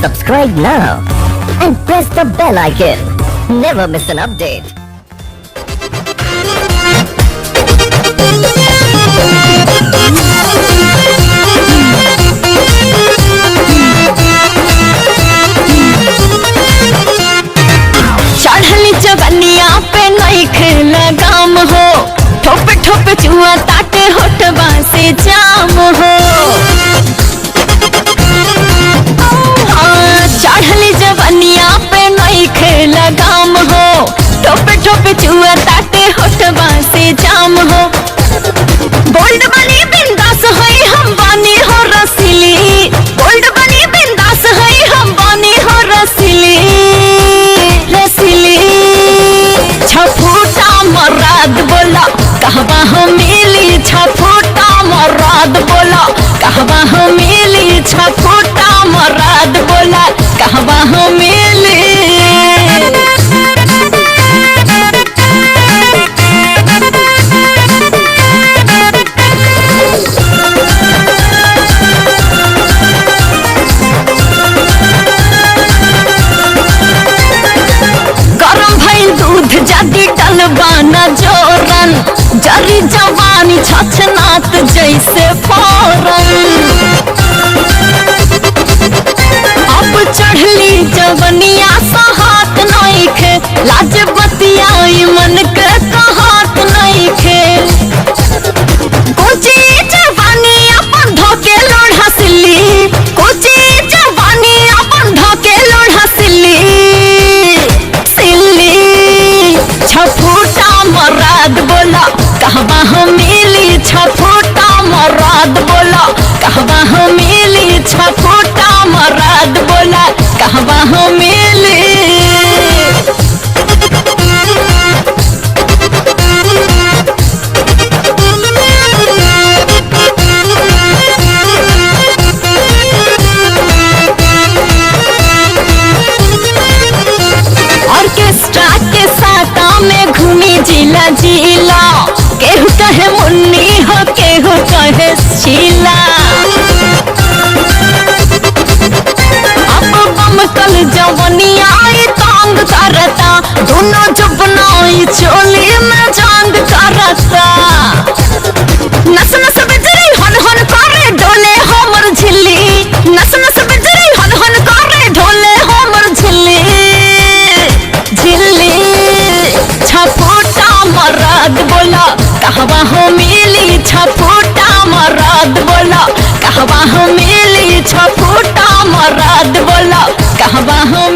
Subscribe now and press the bell icon. Never miss an update. चढ़ली जवनिया पे नइखे लगाम हो, ठोपे ठोपे चुआ ताटे होठबा से जाम हो। चढ़ली जवनिया पे नइखे लगाम हो, ठोपे ठोपे चुआ ताटे होठबा से जाम हो। बोल्ड बनी बिंदास है हम बानी हो रसीली, बोल्ड बनी बिंदास है हम बानी हो रसीली। छफूटा मराद बोला कहवा हम मिली, छफूटा मराद बोला कहवा हम मिली, छफूटा मराद बोला कहवा हम मिली। जदी डलबाना जोरन जरी जवानी छछनात जैसे फौरन। अब चढ़ली जवनिया सहात नइखे, लाज बतियाई मन के कहात नइखे। कोची जवानी अपन धोके लोढ़ा सिली, कोची जवानी अपन धोके लोढ़ा सिली। छफूटा मराद बोला कहवा हम मिली, छफूटा मराद बोला कहवा हम मिली, छफूटा मराद बोला कहवा हम मिली। ऑर्केस्ट्रा के साथा में घूमी जिला जिला, केहू कहे मुन्नी हो केहू कहे शीला। अब बमकल जवनिया तांग करता, दोनों जबनाई चोली में जांग करता। नस नस बिजली हन हन करे डोले हमर झिल्ली, नस नस बिजली हन हन करे ढोले हमर झिल्ली। छफूटा मराद बोला कहवा हम मिली, छफूटा मराद बोला कहवा हम मिली, छफूटा मराद बोला कहवा हम